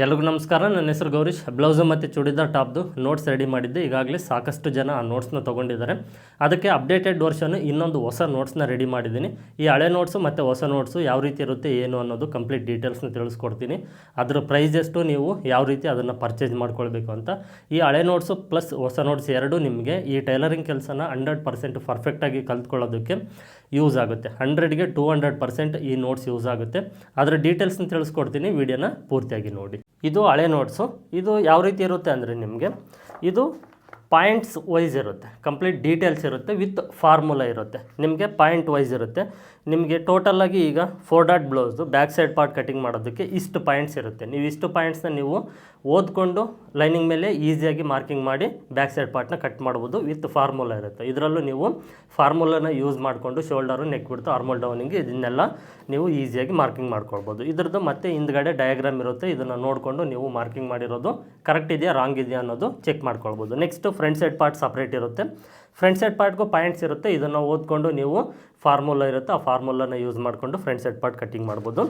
ಎಲ್ರಿಗೂ ನಮಸ್ಕಾರ. ನನ್ನ ಹೆಸರು ಗೌರೀಶ್. ಬ್ಲೌಸು ಮತ್ತು ಚೂಡಿದಾರ್ ಟಾಪ್ದು ನೋಟ್ಸ್ ರೆಡಿ ಮಾಡಿದ್ದೆ. ಈಗಾಗಲೇ ಸಾಕಷ್ಟು ಜನ ಆ ನೋಟ್ಸ್ನ ತೊಗೊಂಡಿದ್ದಾರೆ. ಅದಕ್ಕೆ ಅಪ್ಡೇಟೆಡ್ ವರ್ಷನು ಇನ್ನೊಂದು ಹೊಸ ನೋಟ್ಸ್ನ ರೆಡಿ ಮಾಡಿದ್ದೀನಿ. ಈ ಹಳೆ ನೋಟ್ಸು ಮತ್ತು ಹೊಸ ನೋಟ್ಸು ಯಾವ ರೀತಿ ಇರುತ್ತೆ ಏನು ಅನ್ನೋದು ಕಂಪ್ಲೀಟ್ ಡೀಟೇಲ್ಸ್ನ ತಿಳಿಸ್ಕೊಡ್ತೀನಿ. ಅದರ ಪ್ರೈಸ್ ಎಷ್ಟು, ನೀವು ಯಾವ ರೀತಿ ಅದನ್ನು ಪರ್ಚೇಸ್ ಮಾಡ್ಕೊಳ್ಬೇಕು ಅಂತ. ಈ ಹಳೆ ನೋಟ್ಸು ಪ್ಲಸ್ ಹೊಸ ನೋಟ್ಸ್ ಎರಡೂ ನಿಮಗೆ ಈ ಟೈಲರಿಂಗ್ ಕೆಲಸನ 100% ಪರ್ಫೆಕ್ಟಾಗಿ ಕಲ್ತ್ಕೊಳ್ಳೋದಕ್ಕೆ ಯೂಸ್ ಆಗುತ್ತೆ. 100ಗೆ 200% ಈ ನೋಟ್ಸ್ ಯೂಸ್ ಆಗುತ್ತೆ. ಅದರ ಡೀಟೇಲ್ಸ್ನ ತಿಳಿಸ್ಕೊಡ್ತೀನಿ, ವಿಡಿಯೋನ ಪೂರ್ತಿಯಾಗಿ ನೋಡಿ. ಇದು ಹಳೆ ನೋಟ್ಸು. ಇದು ಯಾವ ರೀತಿ ಇರುತ್ತೆ ಅಂದರೆ ನಿಮಗೆ ಇದು ಪಾಯಿಂಟ್ಸ್ ವೈಸ್ ಇರುತ್ತೆ, ಕಂಪ್ಲೀಟ್ ಡೀಟೇಲ್ಸ್ ಇರುತ್ತೆ, ವಿತ್ ಫಾರ್ಮುಲಾ ಇರುತ್ತೆ. ನಿಮಗೆ ಪಾಯಿಂಟ್ ವೈಸ್ ಇರುತ್ತೆ. ನಿಮಗೆ ಟೋಟಲಾಗಿ ಈಗ 4 dot blouse back side part cutting ಮಾಡೋದಕ್ಕೆ ಇಷ್ಟು ಪಾಯಿಂಟ್ಸ್ ಇರುತ್ತೆ. ನೀವು ಇಷ್ಟು ಪಾಯಿಂಟ್ಸ್ನ ನೀವು ಓದ್ಕೊಂಡು ಲೈನಿಂಗ್ ಮೇಲೆ ಈಸಿಯಾಗಿ ಮಾರ್ಕಿಂಗ್ ಮಾಡಿ ಬ್ಯಾಕ್ ಸೈಡ್ ಪಾರ್ಟ್ನ ಕಟ್ ಮಾಡ್ಬೋದು. ವಿತ್ ಫಾರ್ಮುಲಾ ಇರುತ್ತೆ. ಇದರಲ್ಲೂ ನೀವು ಫಾರ್ಮುಲಾನ ಯೂಸ್ ಮಾಡಿಕೊಂಡು ಶೋಲ್ಡರು, ನೆಕ್ ಬಿಡ್ತು, ಆರ್ಮೋಲ್ ಡೌನಿಂಗ್ ಇದನ್ನೆಲ್ಲ ನೀವು ಈಸಿಯಾಗಿ ಮಾರ್ಕಿಂಗ್ ಮಾಡ್ಕೊಳ್ಬೋದು. ಇದ್ರದ್ದು ಮತ್ತೆ ಹಿಂದ್ಗಡೆ ಡಯಾಗ್ರಾಮ್ ಇರುತ್ತೆ. ಇದನ್ನು ನೋಡಿಕೊಂಡು ನೀವು ಮಾರ್ಕಿಂಗ್ ಮಾಡಿರೋದು ಕರೆಕ್ಟ್ ಇದೆಯಾ ರಾಂಗ್ ಇದೆಯಾ ಅನ್ನೋದು ಚೆಕ್ ಮಾಡ್ಕೊಳ್ಬೋದು. Next front side part separate ಇರುತ್ತೆ. ಫ್ರಂಟ್ ಸೈಡ್ ಪಾರ್ಟ್ಗೂ ಪಾಯಿಂಟ್ಸ್ ಇರುತ್ತೆ. ಇದನ್ನು ಓದ್ಕೊಂಡು ನೀವು ಫಾರ್ಮುಲಾ ಇರುತ್ತೆ, ಆ ಫಾರ್ಮುಲಾನ ಯೂಸ್ ಮಾಡಿಕೊಂಡು ಫ್ರಂಟ್ ಸೈಡ್ ಪಾರ್ಟ್ ಕಟ್ಟಿಂಗ್ ಮಾಡ್ಬೋದು.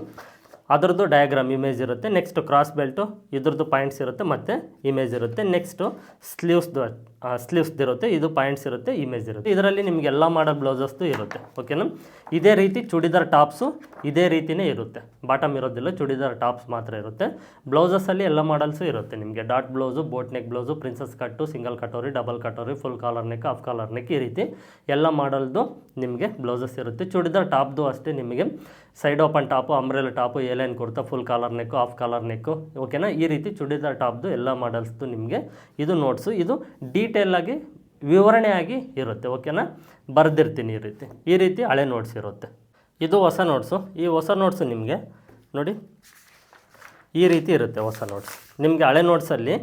ಅದರದ್ದು ಡಯಾಗ್ರಾಮ್ ಇಮೇಜ್ ಇರುತ್ತೆ. ನೆಕ್ಸ್ಟ್ ಕ್ರಾಸ್ ಬೆಲ್ಟು, ಇದ್ರದ್ದು ಪಾಯಿಂಟ್ಸ್ ಇರುತ್ತೆ ಮತ್ತು ಇಮೇಜ್ ಇರುತ್ತೆ. ನೆಕ್ಸ್ಟು ಸ್ಲೀವ್ಸ್ದು ಇರುತ್ತೆ, ಇದು ಪಾಯಿಂಟ್ಸ್ ಇರುತ್ತೆ, ಇಮೇಜ್ ಇರುತ್ತೆ. ಇದರಲ್ಲಿ ನಿಮಗೆ ಎಲ್ಲ ಮಾಡೋ ಬ್ಲೌಸಸ್ದು ಇರುತ್ತೆ. ಓಕೆನಾ. ಇದೇ ರೀತಿ ಚೂಡಿದಾರ್ ಟಾಪ್ಸು ಇದೇ ರೀತಿಯೇ ಇರುತ್ತೆ. ಬಾಟಮ್ ಇರೋದಿಲ್ಲ, ಚೂಡಿದಾರ್ ಟಾಪ್ಸ್ ಮಾತ್ರ ಇರುತ್ತೆ. ಬ್ಲೌಸಸ್ಸಲ್ಲಿ ಎಲ್ಲ ಮಾಡಲ್ಸು ಇರುತ್ತೆ. ನಿಮಗೆ dot blouse, boat neck blouse, princess cut, single katori, double katori, full collar neck, half collar neck, ಈ ರೀತಿ ಎಲ್ಲ ಮಾಡಲ್ದು ನಿಮಗೆ ಬ್ಲೌಸಸ್ ಇರುತ್ತೆ. ಚೂಡಿದಾರ್ ಟಾಪ್ದು ಅಷ್ಟೇ ನಿಮಗೆ side open top, umbrella top, A line kurta, full collar neck, half collar neck. ಓಕೆನಾ. ಈ ರೀತಿ ಚೂಡಿದಾರ್ ಟಾಪ್ದು ಎಲ್ಲ ಮಾಡಲ್ಸ್ದು ನಿಮಗೆ ಇದು ನೋಟ್ಸು. ಇದು ಡೀಟೇಲಾಗಿ ವಿವರಣೆಯಾಗಿ ಇರುತ್ತೆ. ಓಕೆನಾ. ಬರೆದಿರ್ತೀನಿ ಈ ರೀತಿ ಹಳೆ ನೋಟ್ಸ್ ಇರುತ್ತೆ. ಇದು ಹೊಸ ನೋಟ್ಸು. ಈ ಹೊಸ ನೋಟ್ಸು ನಿಮಗೆ ನೋಡಿ ಈ ರೀತಿ ಇರುತ್ತೆ. ಹೊಸ ನೋಟ್ಸ್ ನಿಮಗೆ ಹಳೆ ನೋಟ್ಸಲ್ಲಿ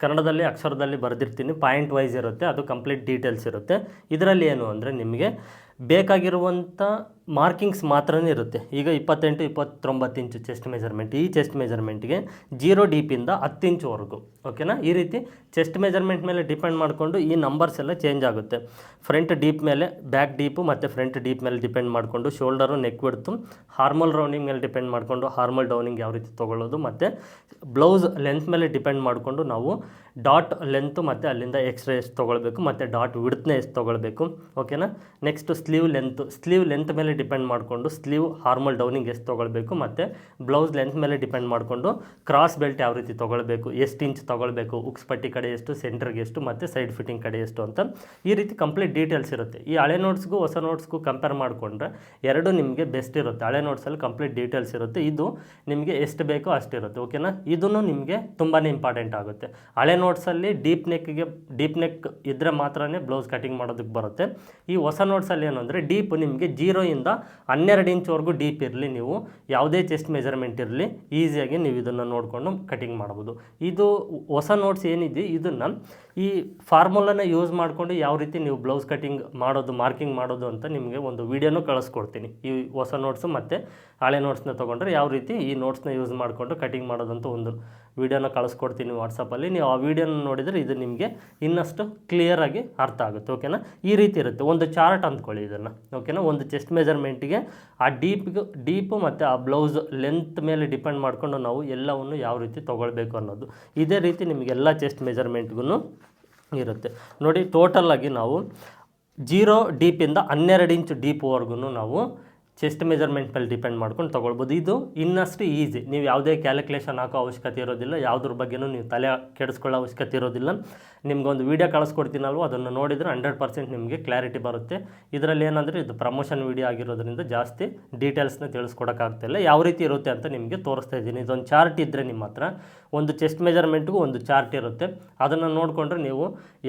ಕನ್ನಡದಲ್ಲಿ ಅಕ್ಷರದಲ್ಲಿ ಬರೆದಿರ್ತೀನಿ. ಪಾಯಿಂಟ್ ವೈಸ್ ಇರುತ್ತೆ, ಅದು ಕಂಪ್ಲೀಟ್ ಡೀಟೇಲ್ಸ್ ಇರುತ್ತೆ. ಇದರಲ್ಲಿ ಏನು ಅಂದರೆ ನಿಮಗೆ ಬೇಕಾಗಿರುವಂಥ ಮಾರ್ಕಿಂಗ್ಸ್ ಮಾತ್ರನೇ ಇರುತ್ತೆ. ಈಗ 28-29 ಇಂಚು ಚೆಸ್ಟ್ ಮೆಜರ್ಮೆಂಟ್. ಈ ಚೆಸ್ಟ್ ಮೆಜರ್ಮೆಂಟ್ಗೆ 0 ಡೀಪಿಂದ 10 ಇಂಚುವರೆಗೂ. ಓಕೆನಾ. ಈ ರೀತಿ ಚೆಸ್ಟ್ ಮೆಜರ್ಮೆಂಟ್ ಮೇಲೆ ಡಿಪೆಂಡ್ ಮಾಡಿಕೊಂಡು ಈ ನಂಬರ್ಸ್ ಎಲ್ಲ ಚೇಂಜ್ ಆಗುತ್ತೆ. ಫ್ರಂಟ್ ಡೀಪ್ ಮೇಲೆ, ಬ್ಯಾಕ್ ಡೀಪು ಮತ್ತು ಫ್ರಂಟ್ ಡೀಪ್ ಮೇಲೆ ಡಿಪೆಂಡ್ ಮಾಡಿಕೊಂಡು, ಶೋಲ್ಡರು, ನೆಕ್ ಬಿಡ್ತು, ಹಾರ್ಮೋಲ್ ರೌಂಡಿಂಗ್ ಮೇಲೆ ಡಿಪೆಂಡ್ ಮಾಡಿಕೊಂಡು ಹಾರ್ಮೋಲ್ ಡೌನಿಂಗ್ ಯಾವ ರೀತಿ ತೊಗೊಳ್ಳೋದು, ಮತ್ತು ಬ್ಲೌಸ್ ಲೆಂತ್ ಮೇಲೆ ಡಿಪೆಂಡ್ ಮಾಡಿಕೊಂಡು ನಾವು ಡಾಟ್ ಲೆಂತು ಮತ್ತು ಅಲ್ಲಿಂದ ಎಕ್ಸ್ಟ್ರಾ ಎಷ್ಟು ತೊಗೊಳ್ಬೇಕು ಮತ್ತು ಡಾಟ್ ವಿಡ್ತ್ನ ಎಷ್ಟು ತೊಗೊಳ್ಬೇಕು. ಓಕೆನಾ. ನೆಕ್ಸ್ಟ್ ಸ್ಲೀವ್ ಲೆಂತ್ ಮೇಲೆ ಡಿಪೆಂಡ್ ಮಾಡಿಕೊಂಡು ಸ್ಲೀವ್ ಹಾರ್ಮೋಲ್ ಡೌನಿಂಗ್ ಎಷ್ಟು ತೊಗೊಳ್ಬೇಕು ಮತ್ತು ಬ್ಲೌಸ್ ಲೆಂತ್ ಮೇಲೆ ಡಿಪೆಂಡ್ ಮಾಡಿಕೊಂಡು ಕ್ರಾಸ್ ಬೆಲ್ಟ್ ಯಾವ ರೀತಿ ತೊಗೊಳ್ಬೇಕು, ಎಷ್ಟು ಇಂಚ್ ತೊಗೊಳ್ಬೇಕು, ಉಕ್ಸ್ ಪಟ್ಟಿ ಕಡೆ ಎಷ್ಟು, ಸೆಂಟ್ರಿಗೆ ಎಷ್ಟು ಮತ್ತು ಸೈಡ್ ಫಿಟ್ಟಿಂಗ್ ಕಡೆ ಎಷ್ಟು ಅಂತ ಈ ರೀತಿ ಕಂಪ್ಲೀಟ್ ಡೀಟೇಲ್ಸ್ ಇರುತ್ತೆ. ಈ ಹಳೆ ನೋಟ್ಸ್ಗೂ ಹೊಸ ನೋಟ್ಸ್ಗೂ ಕಂಪೇರ್ ಮಾಡಿಕೊಂಡ್ರೆ ಎರಡು ನಿಮಗೆ ಬೆಸ್ಟ್ ಇರುತ್ತೆ. ಹಳೆ ನೋಟ್ಸಲ್ಲಿ ಕಂಪ್ಲೀಟ್ ಡೀಟೇಲ್ಸ್ ಇರುತ್ತೆ. ಇದು ನಿಮಗೆ ಎಷ್ಟು ಬೇಕೋ ಅಷ್ಟಿರುತ್ತೆ. ಓಕೆನಾ. ಇದನ್ನು ನಿಮಗೆ ತುಂಬಾ ಇಂಪಾರ್ಟೆಂಟ್ ಆಗುತ್ತೆ. ಹಳೆ ನೋಟ್ಸಲ್ಲಿ ಡೀಪ್ ನೆಕ್ ಇದ್ದರೆ ಮಾತ್ರನೇ ಬ್ಲೌಸ್ ಕಟಿಂಗ್ ಮಾಡೋದಕ್ಕೆ ಬರುತ್ತೆ. ಈ ಹೊಸ ನೋಟ್ಸಲ್ಲಿ ಏನು ಅಂದರೆ ಡೀಪ್ ನಿಮಗೆ 0 ಇಂದ 12 ಇಂಚ್ವರೆಗೂ ಡೀಪ್ ಇರಲಿ, ನೀವು ಯಾವುದೇ ಚೆಸ್ಟ್ ಮೆಜರ್ಮೆಂಟ್ ಇರಲಿ, ಈಸಿಯಾಗಿ ನೀವು ಇದನ್ನು ನೋಡಿಕೊಂಡು ಕಟಿಂಗ್ ಮಾಡ್ಬೋದು. ಇದು ಹೊಸ ನೋಟ್ಸ್ ಏನಿದೆ ಇದನ್ನು ಈ ಫಾರ್ಮುಲಾನ ಯೂಸ್ ಮಾಡಿಕೊಂಡು ಯಾವ ರೀತಿ ನೀವು ಬ್ಲೌಸ್ ಕಟಿಂಗ್ ಮಾಡೋದು, ಮಾರ್ಕಿಂಗ್ ಮಾಡೋದು ಅಂತ ನಿಮಗೆ ಒಂದು ವೀಡಿಯೋನೂ ಕಳಿಸ್ಕೊಡ್ತೀನಿ. ಈ ಹೊಸ ನೋಟ್ಸು ಮತ್ತು ಹಳೆ ನೋಟ್ಸ್ನ ತೊಗೊಂಡ್ರೆ ಯಾವ ರೀತಿ ಈ ನೋಟ್ಸ್ನ ಯೂಸ್ ಮಾಡಿಕೊಂಡು ಕಟಿಂಗ್ ಮಾಡೋದಂತ ಒಂದು ವೀಡಿಯೋನ ಕಳಿಸ್ಕೊಡ್ತೀನಿ ವಾಟ್ಸಪ್ಪಲ್ಲಿ. ನೀವು ಆ ವೀಡಿಯೋನ ನೋಡಿದರೆ ಇದು ನಿಮಗೆ ಇನ್ನಷ್ಟು ಕ್ಲಿಯರಾಗಿ ಅರ್ಥ ಆಗುತ್ತೆ. ಓಕೆನಾ. ಈ ರೀತಿ ಇರುತ್ತೆ. ಒಂದು ಚಾರ್ಟ್ ಅಂದ್ಕೊಳ್ಳಿ ಇದನ್ನು. ಓಕೆನಾ. ಒಂದು ಚೆಸ್ಟ್ ಮೆಜರ್ಮೆಂಟಿಗೆ ಆ ಡೀಪು ಮತ್ತು ಆ ಬ್ಲೌಸ್ ಲೆಂತ್ ಮೇಲೆ ಡಿಪೆಂಡ್ ಮಾಡಿಕೊಂಡು ನಾವು ಎಲ್ಲವನ್ನು ಯಾವ ರೀತಿ ತೊಗೊಳ್ಬೇಕು ಅನ್ನೋದು ಇದೇ ರೀತಿ ನಿಮಗೆಲ್ಲ ಚೆಸ್ಟ್ ಮೆಜರ್ಮೆಂಟ್ಗೂ ಇರುತ್ತೆ. ನೋಡಿ, ಟೋಟಲಾಗಿ ನಾವು 0 ಡೀಪಿಂದ 12 ಇಂಚ್ ಡೀಪ್ವರೆಗೂ ನಾವು ಚೆಸ್ಟ್ ಮೆಜರ್ಮೆಂಟ್ ಮೇಲೆ ಡಿಪೆಂಡ್ ಮಾಡ್ಕೊಂಡು ತೊಗೊಳ್ಬೋದು. ಇದು ಇನ್ನಷ್ಟು ಈಸಿ. ನೀವು ಯಾವುದೇ ಕ್ಯಾಲ್ಕುಲೇಷನ್ ಹಾಕೋ ಅವಶ್ಯಕತೆ ಇರೋದಿಲ್ಲ. ಯಾವುದ್ರ ಬಗ್ಗೆನೂ ನೀವು ತಲೆ ಕೆಡಿಸ್ಕೊಳ್ಳೋ ಅವಶ್ಯಕತೆ ಇರೋದಿಲ್ಲ. ನಿಮ್ಗೊಂದು ವೀಡಿಯೋ ಕಳಿಸ್ಕೊಡ್ತೀನಲ್ವ, ಅದನ್ನು ನೋಡಿದರೆ 100% ನಿಮಗೆ ಕ್ಲಾರಿಟಿ ಬರುತ್ತೆ. ಇದರಲ್ಲಿ ಏನಂದರೆ ಇದು ಪ್ರಮೋಷನ್ ವೀಡಿಯೋ ಆಗಿರೋದ್ರಿಂದ ಜಾಸ್ತಿ ಡೀಟೇಲ್ಸ್ನ ತಿಳಿಸ್ಕೊಡೋಕ್ಕಾಗ್ತಿಲ್ಲ. ಯಾವ ರೀತಿ ಇರುತ್ತೆ ಅಂತ ನಿಮಗೆ ತೋರಿಸ್ತಾ ಇದ್ದೀನಿ. ಇದೊಂದು ಚಾರ್ಟ್ ಇದ್ದರೆ ನಿಮ್ಮ ಹತ್ರ ಒಂದು ಚೆಸ್ಟ್ ಮೆಜರ್ಮೆಂಟ್ಗೂ ಒಂದು ಚಾರ್ಟ್ ಇರುತ್ತೆ. ಅದನ್ನು ನೋಡಿಕೊಂಡ್ರೆ ನೀವು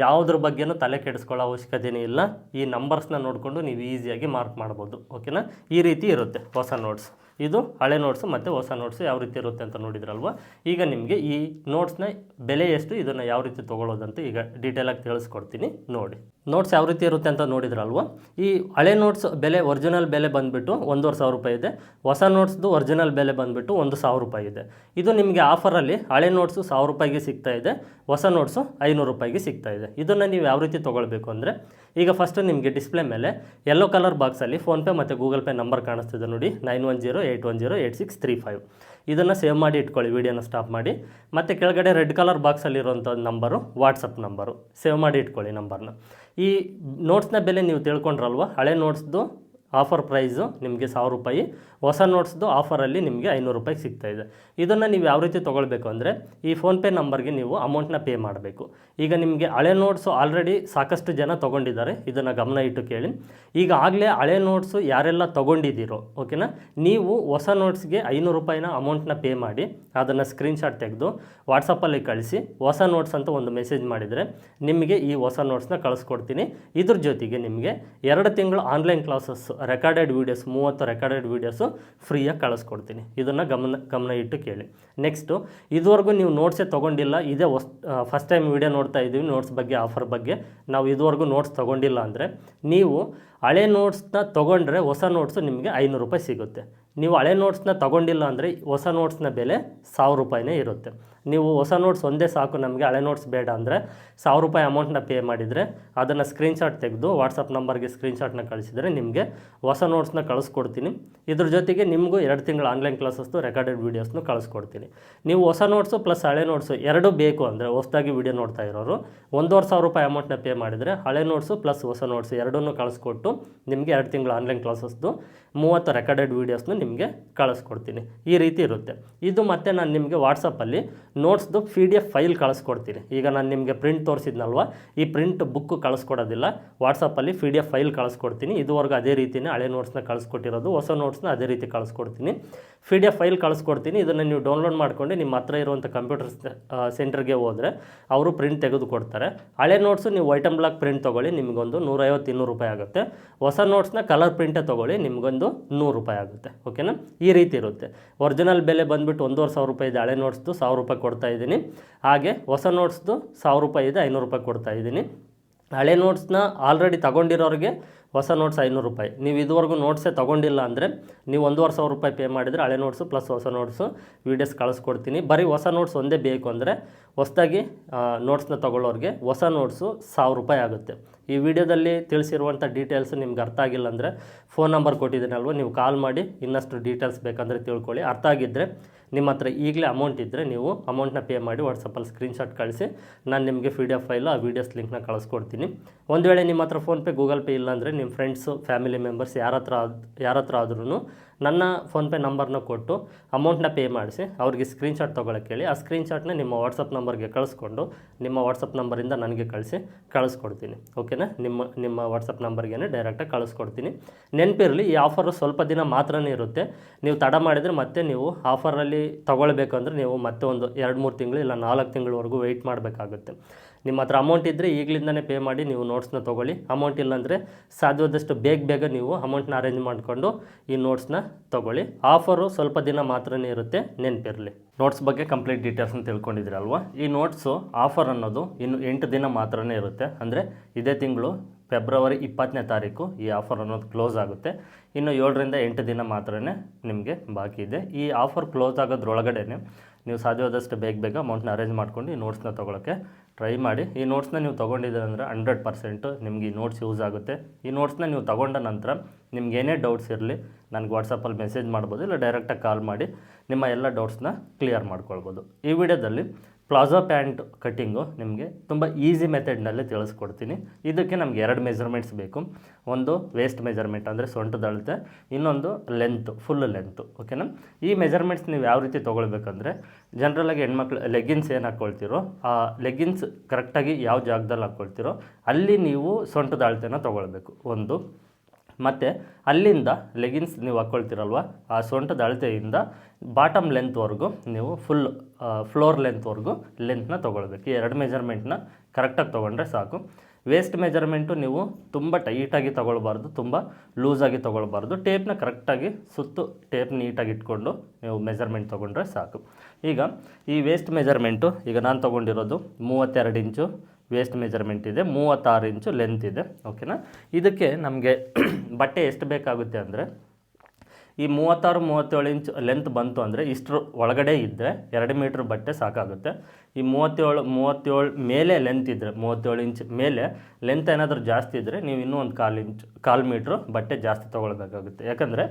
ಯಾವುದ್ರ ಬಗ್ಗೆನೂ ತಲೆ ಕೆಡಿಸ್ಕೊಳ್ಳೋ ಅವಶ್ಯಕತೆಯೇ ಇಲ್ಲ. ಈ ನಂಬರ್ಸ್ನ ನೋಡಿಕೊಂಡು ನೀವು ಈಸಿಯಾಗಿ ಮಾರ್ಕ್ ಮಾಡ್ಬೋದು. ಓಕೆನಾ. ಈ ರೀತಿ ಇರುತ್ತೆ ಹೊಸ ನೋಟ್ಸ್. ಇದು ಹಳೆ ನೋಟ್ಸು ಮತ್ತು ಹೊಸ ನೋಟ್ಸು ಯಾವ ರೀತಿ ಇರುತ್ತೆ ಅಂತ ನೋಡಿದ್ರಲ್ವ. ಈಗ ನಿಮಗೆ ಈ ನೋಟ್ಸ್ನ ಬೆಲೆ ಎಷ್ಟು, ಇದನ್ನು ಯಾವ ರೀತಿ ತೊಗೊಳ್ಳೋದಂತ ಈಗ ಡೀಟೇಲಾಗಿ ತಿಳಿಸ್ಕೊಡ್ತೀನಿ ನೋಡಿ. ನೋಟ್ಸ್ ಯಾವ ರೀತಿ ಇರುತ್ತೆ ಅಂತ ನೋಡಿದ್ರಲ್ವ. ಈ ಹಳೆ ನೋಟ್ಸ್ ಬೆಲೆ, ಒರಿಜಿನಲ್ ಬೆಲೆ ಬಂದುಬಿಟ್ಟು 1,500 ರೂಪಾಯಿ ಇದೆ. ಹೊಸ ನೋಟ್ಸ್ದು ಒರಿಜಿನಲ್ ಬೆಲೆ ಬಂದುಬಿಟ್ಟು 1,000 ರೂಪಾಯಿ ಇದೆ. ಇದು ನಿಮಗೆ ಆಫರಲ್ಲಿ ಹಳೆ ನೋಟ್ಸು 1,000 ರೂಪಾಯಿಗೆ ಸಿಗ್ತಾ ಇದೆ, ಹೊಸ ನೋಟ್ಸು 500 ರೂಪಾಯಿಗೆ ಸಿಗ್ತಾ ಇದೆ. ಇದನ್ನು ನೀವು ಯಾವ ರೀತಿ ತೊಗೊಳ್ಬೇಕು ಅಂದರೆ, ಈಗ ಫಸ್ಟು ನಿಮಗೆ ಡಿಸ್ಪ್ಲೇ ಮೇಲೆ ಯೆಲ್ಲೋ ಕಲರ್ ಬಾಕ್ಸಲ್ಲಿ ಫೋನ್ಪೇ ಮತ್ತು ಗೂಗಲ್ ಪೇ ನಂಬರ್ ಕಾಣಿಸ್ತಿದೆ ನೋಡಿ, 9108108635. ಇದನ್ನು ಸೇವ್ ಮಾಡಿ ಇಟ್ಕೊಳ್ಳಿ, ವೀಡಿಯೋನ ಸ್ಟಾಪ್ ಮಾಡಿ. ಮತ್ತು ಕೆಳಗಡೆ ರೆಡ್ ಕಲರ್ ಬಾಕ್ಸಲ್ಲಿರುವಂಥ ನಂಬರು ವಾಟ್ಸಪ್ ನಂಬರು, ಸೇವ್ ಮಾಡಿ ಇಟ್ಕೊಳ್ಳಿ ನಂಬರ್ನ. ಈ ನೋಟ್ಸ್ನ ಬೆಲೆ ನೀವು ತಿಳ್ಕೊಂಡ್ರಲ್ವ, ಹಳೆ ನೋಟ್ಸ್ದು ಆಫರ್ ಪ್ರೈಸು ನಿಮಗೆ 1000 ರೂಪಾಯಿ, ಹೊಸ ನೋಟ್ಸ್ದು ಆಫರಲ್ಲಿ ನಿಮಗೆ 500 ರೂಪಾಯಿಗೆ ಸಿಗ್ತಾಯಿದೆ. ಇದನ್ನು ನೀವು ಯಾವ ರೀತಿ ತೊಗೊಳ್ಬೇಕು ಅಂದರೆ, ಈ ಫೋನ್ಪೇ ನಂಬರ್ಗೆ ನೀವು ಅಮೌಂಟ್ನ ಪೇ ಮಾಡಬೇಕು. ಈಗ ನಿಮಗೆ ಹಳೆ ನೋಟ್ಸು ಆಲ್ರೆಡಿ ಸಾಕಷ್ಟು ಜನ ತೊಗೊಂಡಿದ್ದಾರೆ, ಇದನ್ನು ಗಮನ ಇಟ್ಟು ಕೇಳಿ. ಈಗ ಆಗಲೇ ಹಳೆ ನೋಟ್ಸು ಯಾರೆಲ್ಲ ತೊಗೊಂಡಿದ್ದೀರೋ ಓಕೆನಾ, ನೀವು ಹೊಸ ನೋಟ್ಸ್ಗೆ 500 ರೂಪಾಯಿನ ಅಮೌಂಟ್ನ ಪೇ ಮಾಡಿ ಅದನ್ನು ಸ್ಕ್ರೀನ್ಶಾಟ್ ತೆಗೆದು ವಾಟ್ಸಪ್ಪಲ್ಲಿ ಕಳಿಸಿ, ಹೊಸ ನೋಟ್ಸ್ ಅಂತ ಒಂದು ಮೆಸೇಜ್ ಮಾಡಿದರೆ ನಿಮಗೆ ಈ ಹೊಸ ನೋಟ್ಸ್ನ ಕಳಿಸ್ಕೊಡ್ತೀನಿ. ಇದ್ರ ಜೊತೆಗೆ ನಿಮಗೆ 2 ತಿಂಗಳು online classes recorded videos 30 recorded videos ಫ್ರೀಯಾಗಿ ಕಳಿಸ್ಕೊಡ್ತೀನಿ. ಇದನ್ನು ಗಮನ ಇಟ್ಟು ಕೇಳಿ. ನೆಕ್ಸ್ಟು, ಇದುವರೆಗೂ ನೀವು ನೋಟ್ಸೇ ತೊಗೊಂಡಿಲ್ಲ, ಇದೇ ಫಸ್ಟ್ ಟೈಮ್ ವೀಡಿಯೋ ನೋಡ್ತಾ ಇದ್ದೀವಿ ನೋಟ್ಸ್ ಬಗ್ಗೆ, ಆಫರ್ ಬಗ್ಗೆ, ನಾವು ಇದುವರೆಗೂ ನೋಟ್ಸ್ ತೊಗೊಂಡಿಲ್ಲ ಅಂದರೆ ನೀವು ಹಳೆ ನೋಟ್ಸ್ನ ತೊಗೊಂಡ್ರೆ ಹೊಸ ನೋಟ್ಸು ನಿಮಗೆ 500 ರೂಪಾಯಿ ಸಿಗುತ್ತೆ. ನೀವು ಹಳೆ ನೋಟ್ಸ್ನ ತೊಗೊಂಡಿಲ್ಲ ಅಂದರೆ ಹೊಸ ನೋಟ್ಸ್ನ ಬೆಲೆ 1000 ರೂಪಾಯಿನೇ ಇರುತ್ತೆ. ನೀವು ಹೊಸ ನೋಟ್ಸ್ ಒಂದೇ ಸಾಕು, ನಮಗೆ ಹಳೆ ನೋಟ್ಸ್ ಬೇಡ ಅಂದರೆ 1000 ರೂಪಾಯಿ ಅಮೌಂಟ್ನ ಪೇ ಮಾಡಿದರೆ ಅದನ್ನು ಸ್ಕ್ರೀನ್ಶಾಟ್ ತೆಗೆದು ವಾಟ್ಸಪ್ ನಂಬರ್ಗೆ ಸ್ಕ್ರೀನ್ಶಾಟ್ನ ಕಳಿಸಿದರೆ ನಿಮಗೆ ಹೊಸ ನೋಟ್ಸ್ನ ಕಳಿಸ್ಕೊಡ್ತೀನಿ. ಇದ್ರ ಜೊತೆಗೆ ನಿಮಗೂ 2 ತಿಂಗಳು ಆನ್ಲೈನ್ ಕ್ಲಾಸಸ್ದು ರೆಕಾರ್ಡೆಡ್ ವೀಡಿಯೋಸ್ನು ಕಳಿಸ್ಕೊಡ್ತೀನಿ. ನೀವು ಹೊಸ ನೋಟ್ಸು ಪ್ಲಸ್ ಹಳೆ ನೋಟ್ಸು ಎರಡೂ ಬೇಕು ಅಂದರೆ, ಹೊಸದಾಗಿ ವೀಡಿಯೋ ನೋಡ್ತಾ ಇರೋರು 1500 ರೂಪಾಯಿ ಅಮೌಂಟ್ನ ಪೇ ಮಾಡಿದರೆ ಹಳೆ ನೋಟ್ಸು ಪ್ಲಸ್ ಹೊಸ ನೋಟ್ಸು ಎರಡನ್ನೂ ಕಳಿಸ್ಕೊಟ್ಟು ನಿಮಗೆ 2 ತಿಂಗಳು ಆನ್ಲೈನ್ ಕ್ಲಾಸಸ್ದು 30 ರೆಕಾರ್ಡೆಡ್ ವೀಡಿಯೋಸ್ನು ನಿಮಗೆ ಕಳಿಸ್ಕೊಡ್ತೀನಿ. ಈ ರೀತಿ ಇರುತ್ತೆ ಇದು. ಮತ್ತು ನಾನು ನಿಮಗೆ ವಾಟ್ಸಪ್ಪಲ್ಲಿ ನೋಟ್ಸ್ದು PDF ಫೈಲ್ ಕಳಿಸ್ಕೊಡ್ತೀನಿ. ಈಗ ನಾನು ನಿಮಗೆ ಪ್ರಿಂಟ್ ತೋರಿಸಿದ್ನಲ್ವ, ಈ ಪ್ರಿಂಟ್ ಬುಕ್ಕು ಕಳಿಸ್ಕೊಡೋದಿಲ್ಲ, ವಾಟ್ಸಪ್ಪಲ್ಲಿ PDF ಫೈಲ್ ಕಳಿಸ್ಕೊಡ್ತೀನಿ. ಇದುವರೆಗೂ ಅದೇ ರೀತಿಯೇ ಹಳೆ ನೋಟ್ಸ್ನ ಕಳಿಸ್ಕೊಟ್ಟಿರೋದು, ಹೊಸ ನೋಟ್ಸ್ನ ಅದೇ ರೀತಿ ಕಳಿಸ್ಕೊಡ್ತೀನಿ. PDF ಫೈಲ್ ಕಳಿಸ್ಕೊಡ್ತೀನಿ. ಇದನ್ನು ನೀವು ಡೌನ್ಲೋಡ್ ಮಾಡ್ಕೊಂಡು ನಿಮ್ಮ ಹತ್ರ ಇರುವಂಥ ಕಂಪ್ಯೂಟರ್ ಸೆಂಟರ್ಗೆ ಹೋದರೆ ಅವರು ಪ್ರಿಂಟ್ ತೆಗೆದು ಕೊಡ್ತಾರೆ. ಹಳೆ ನೋಟ್ಸು ನೀವು ವೈಟಮ್ ಬ್ಲಾಕ್ ಪ್ರಿಂಟ್ ತೊಗೊಳ್ಳಿ, ನಿಮಗೊಂದು 150-200 ರೂಪಾಯಿ ಆಗುತ್ತೆ. ಹೊಸ ನೋಟ್ಸ್ನ ಕಲರ್ ಪ್ರಿಂಟೇ ತೊಗೊಳ್ಳಿ, ನಿಮಗೊಂದು 100 ರೂಪಾಯಿ ಆಗುತ್ತೆ. ಓಕೆನಾ, ಈ ರೀತಿ ಇರುತ್ತೆ. ಒರಿಜಿನಲ್ ಬೆಲೆ ಬಂದುಬಿಟ್ಟು 1500 ರೂಪಾಯಿ ಇದೆ, ಹಳೆ ನೋಟ್ಸ್ದು 1000 ರೂಪಾಯಿ ಕೊಡ್ತಾ ಇದ್ದೀನಿ. ಹಾಗೆ ಹೊಸ ನೋಟ್ಸ್ದು 1000 ರೂಪಾಯಿ ಇದೆ, 500 ರೂಪಾಯಿ ಕೊಡ್ತಾ ಇದ್ದೀನಿ. ಹಳೆ ನೋಟ್ಸ್ನ ಆಲ್ರೆಡಿ ತಗೊಂಡಿರೋರಿಗೆ ಹೊಸ ನೋಟ್ಸ್ 500 ರೂಪಾಯಿ. ನೀವು ಇದುವರೆಗೂ ನೋಟ್ಸೇ ತೊಗೊಂಡಿಲ್ಲ ಅಂದರೆ ನೀವು 1500 ರೂಪಾಯಿ ಪೇ ಮಾಡಿದರೆ ಹಳೆ ನೋಟ್ಸು ಪ್ಲಸ್ ಹೊಸ ನೋಟ್ಸು ವೀಡಿಯೋಸ್ ಕಳಿಸ್ಕೊಡ್ತೀನಿ. ಬರೀ ಹೊಸ ನೋಟ್ಸ್ ಒಂದೇ ಬೇಕು ಅಂದರೆ ಹೊಸದಾಗಿ ನೋಟ್ಸ್ನ ತೊಗೊಳ್ಳೋರಿಗೆ ಹೊಸ ನೋಟ್ಸು 1000 ರೂಪಾಯಿ ಆಗುತ್ತೆ. ಈ ವಿಡಿಯೋದಲ್ಲಿ ತಿಳಿಸಿರುವಂಥ ಡೀಟೇಲ್ಸ್ ನಿಮ್ಗೆ ಅರ್ಥ ಆಗಿಲ್ಲ ಅಂದರೆ ಫೋನ್ ನಂಬರ್ ಕೊಟ್ಟಿದ್ದೀನಲ್ವ, ನೀವು ಕಾಲ್ ಮಾಡಿ ಇನ್ನಷ್ಟು ಡೀಟೇಲ್ಸ್ ಬೇಕಂದರೆ ತಿಳ್ಕೊಳ್ಳಿ. ಅರ್ಥ ಆಗಿದ್ದರೆ ನಿಮ್ಮ ಹತ್ರ ಈಗಲೇ ಅಮೌಂಟ್ ಇದ್ದರೆ ನೀವು ಅಮೌಂಟ್ನ ಪೇ ಮಾಡಿ ವಾಟ್ಸಪ್ಪಲ್ಲಿ ಸ್ಕ್ರೀನ್ಶಾಟ್ ಕಳಿಸಿ, ನಾನು ನಿಮಗೆ PDF ಫೈಲು ಆ ವೀಡಿಯೋಸ್ ಲಿಂಕ್ನ ಕಳಿಸ್ಕೊಡ್ತೀನಿ. ಒಂದು ವೇಳೆ ನಿಮ್ಮ ಹತ್ರ ಫೋನ್ಪೇ ಗೂಗಲ್ ಪೇ ಇಲ್ಲ ಅಂದರೆ ನಿಮ್ಮ ಫ್ರೆಂಡ್ಸು ಫ್ಯಾಮಿಲಿ ಮೆಂಬರ್ಸ್ ಯಾರ ಹತ್ರ ಆದ್ರೂ ನನ್ನ ಫೋನ್ಪೇ ನಂಬರ್ನ ಕೊಟ್ಟು ಅಮೌಂಟ್ನ ಪೇ ಮಾಡಿಸಿ ಅವ್ರಿಗೆ ಸ್ಕ್ರೀನ್ಶಾಟ್ ತೊಗೊಳಕ್ಕೆ ಹೇಳಿ. ಆ ಸ್ಕ್ರೀನ್ಶಾಟ್ನ ನಿಮ್ಮ ವಾಟ್ಸಪ್ ನಂಬರ್ಗೆ ಕಳಿಸ್ಕೊಂಡು ನಿಮ್ಮ ವಾಟ್ಸಪ್ ನಂಬರಿಂದ ನನಗೆ ಕಳಿಸ್ಕೊಡ್ತೀನಿ. ಓಕೆನಾ, ನಿಮ್ಮ ವಾಟ್ಸಪ್ ನಂಬರ್ಗೆ ಡೈರೆಕ್ಟಾಗಿ ಕಳಿಸ್ಕೊಡ್ತೀನಿ. ನೆನಪಿರಲಿ, ಈ ಆಫರು ಸ್ವಲ್ಪ ದಿನ ಮಾತ್ರನೇ ಇರುತ್ತೆ. ನೀವು ತಡ ಮಾಡಿದರೆ ಮತ್ತೆ ನೀವು ಆಫರಲ್ಲಿ ತೊಗೊಳ್ಬೇಕಂದ್ರೆ ನೀವು ಮತ್ತೆ ಒಂದು 2-3 ತಿಂಗಳು ಇಲ್ಲ 4 ತಿಂಗಳವರೆಗೂ ವೆಯ್ಟ್ ಮಾಡಬೇಕಾಗುತ್ತೆ. ನಿಮ್ಮ ಹತ್ರ ಅಮೌಂಟ್ ಇದ್ದರೆ ಈಗಲಿಂದನೇ ಪೇ ಮಾಡಿ ನೀವು ನೋಟ್ಸ್ನ ತೊಗೊಳ್ಳಿ. ಅಮೌಂಟ್ ಇಲ್ಲಾಂದರೆ ಸಾಧ್ಯವಾದಷ್ಟು ಬೇಗ ನೀವು ಅಮೌಂಟ್ನ ಅರೇಂಜ್ ಮಾಡಿಕೊಂಡು ಈ ನೋಟ್ಸ್ನ ತೊಗೊಳ್ಳಿ. ಆಫರು ಸ್ವಲ್ಪ ದಿನ ಮಾತ್ರನೇ ಇರುತ್ತೆ, ನೆನಪಿರಲಿ. ನೋಟ್ಸ್ ಬಗ್ಗೆ ಕಂಪ್ಲೀಟ್ ಡೀಟೇಲ್ಸ್ನ ತಿಳ್ಕೊಂಡಿದ್ದೀರಲ್ವ. ಈ ನೋಟ್ಸು ಆಫರ್ ಅನ್ನೋದು ಇನ್ನು 8 ದಿನ ಮಾತ್ರನೇ ಇರುತ್ತೆ. ಅಂದರೆ ಇದೇ ತಿಂಗಳು ಫೆಬ್ರವರಿ 20ನೇ ತಾರೀಕು ಈ ಆಫರ್ ಅನ್ನೋದು ಕ್ಲೋಸ್ ಆಗುತ್ತೆ. ಇನ್ನು 7ರಿಂದ 8 ದಿನ ಮಾತ್ರನೇ ನಿಮಗೆ ಬಾಕಿ ಇದೆ. ಈ ಆಫರ್ ಕ್ಲೋಸ್ ಆಗೋದ್ರೊಳಗಡೆ ನೀವು ಸಾಧ್ಯವಾದಷ್ಟು ಬೇಗ ಅಮೌಂಟ್ನ ಅರೇಂಜ್ ಮಾಡ್ಕೊಂಡು ಈ ನೋಟ್ಸ್ನ ತೊಗೊಳಕ್ಕೆ ಟ್ರೈ ಮಾಡಿ. ಈ ನೋಟ್ಸ್ನ ನೀವು ತೊಗೊಂಡಿದ್ದೀರ ಅಂದರೆ 100% ನಿಮ್ಗೆ ಈ ನೋಟ್ಸ್ ಯೂಸ್ ಆಗುತ್ತೆ. ಈ ನೋಟ್ಸ್ನ ನೀವು ತೊಗೊಂಡ ನಂತರ ನಿಮ್ಗೆ ಏನೇ ಡೌಟ್ಸ್ ಇರಲಿ ನನಗೆ ವಾಟ್ಸಪ್ಪಲ್ಲಿ ಮೆಸೇಜ್ ಮಾಡ್ಬೋದು, ಇಲ್ಲ ಡೈರೆಕ್ಟಾಗಿ ಕಾಲ್ ಮಾಡಿ ನಿಮ್ಮ ಎಲ್ಲ ಡೌಟ್ಸ್ನ ಕ್ಲಿಯರ್ ಮಾಡ್ಕೊಳ್ಬೋದು. ಈ ವಿಡಿಯೋದಲ್ಲಿ ಪ್ಲಾಜೋ ಪ್ಯಾಂಟ್ ಕಟ್ಟಿಂಗು ನಿಮಗೆ ತುಂಬ ಈಸಿ ಮೆಥಡ್ನಲ್ಲೇ ತಿಳಿಸ್ಕೊಡ್ತೀನಿ. ಇದಕ್ಕೆ ನಮಗೆ 2 ಮೆಜರ್ಮೆಂಟ್ಸ್ ಬೇಕು. ಒಂದು ವೇಸ್ಟ್ ಮೆಜರ್ಮೆಂಟ್ ಅಂದರೆ ಸೊಂಟದ ಅಳತೆ, ಇನ್ನೊಂದು ಫುಲ್ ಲೆಂತು. ಓಕೆನಾ, ಈ ಮೆಜರ್ಮೆಂಟ್ಸ್ ನೀವು ಯಾವ ರೀತಿ ತೊಗೊಳ್ಬೇಕಂದ್ರೆ, ಜನರಲಾಗಿ ಹೆಣ್ಮಕ್ಳು ಲೆಗ್ಗಿನ್ಸ್ ಏನು ಹಾಕ್ಕೊಳ್ತೀರೋ ಆ ಲೆಗ್ಗಿನ್ಸ್ ಕರೆಕ್ಟಾಗಿ ಯಾವ ಜಾಗದಲ್ಲಿ ಹಾಕ್ಕೊಳ್ತೀರೋ ಅಲ್ಲಿ ನೀವು ಸೊಂಟದ ಅಳತೆನ ತೊಗೊಳ್ಬೇಕು ಒಂದು. ಮತ್ತು ಅಲ್ಲಿಂದ ಲೆಗಿನ್ಸ್ ನೀವು ಹಾಕ್ಕೊಳ್ತೀರಲ್ವ, ಆ ಸೊಂಟದ ಅಳತೆಯಿಂದ ಬಾಟಮ್ ಲೆಂತ್ವರೆಗೂ ನೀವು ಫ್ಲೋರ್ ಲೆಂತ್ವರೆಗೂ ಲೆಂತ್ನ ತೊಗೊಳ್ಬೇಕು. ಈ 2 ಮೆಜರ್ಮೆಂಟ್ನ ಕರೆಕ್ಟಾಗಿ ತೊಗೊಂಡ್ರೆ ಸಾಕು. ವೇಸ್ಟ್ ಮೆಜರ್ಮೆಂಟು ನೀವು ತುಂಬ ಟೈಟಾಗಿ ತೊಗೊಳ್ಬಾರ್ದು, ತುಂಬ ಲೂಸಾಗಿ ತೊಗೊಳ್ಬಾರ್ದು. ಟೇಪ್ನ ಕರೆಕ್ಟಾಗಿ ಟೇಪ್ ನೀಟಾಗಿ ಇಟ್ಕೊಂಡು ನೀವು ಮೆಜರ್ಮೆಂಟ್ ತೊಗೊಂಡ್ರೆ ಸಾಕು. ಈಗ ಈ ವೇಸ್ಟ್ ಮೆಜರ್ಮೆಂಟು ಈಗ ನಾನು ತೊಗೊಂಡಿರೋದು 32 ಇಂಚು ವೇಸ್ಟ್ ಮೆಜರ್ಮೆಂಟ್ ಇದೆ, 36 ಇಂಚು ಲೆಂತ್ ಇದೆ. ಓಕೆನಾ, ಇದಕ್ಕೆ ನಮಗೆ ಬಟ್ಟೆ ಎಷ್ಟು ಬೇಕಾಗುತ್ತೆ ಅಂದರೆ, ಈ 36-37 ಇಂಚ್ ಲೆಂತ್ ಬಂತು ಅಂದರೆ ಇಷ್ಟರ ಒಳಗಡೆ ಇದ್ದರೆ 2 ಮೀಟ್ರ್ ಬಟ್ಟೆ ಸಾಕಾಗುತ್ತೆ. ಈ 37 ಮೇಲೆ ಲೆಂತ್ ಇದ್ದರೆ 37 ಇಂಚ್ ಮೇಲೆ ಲೆಂತ್ ಏನಾದರೂ ಜಾಸ್ತಿ ಇದ್ದರೆ ನೀವು ಇನ್ನೂ ಒಂದು ಕಾಲು ಮೀಟ್ರ್ ಬಟ್ಟೆ ಜಾಸ್ತಿ ತೊಗೊಳ್ಬೇಕಾಗುತ್ತೆ. ಯಾಕಂದರೆ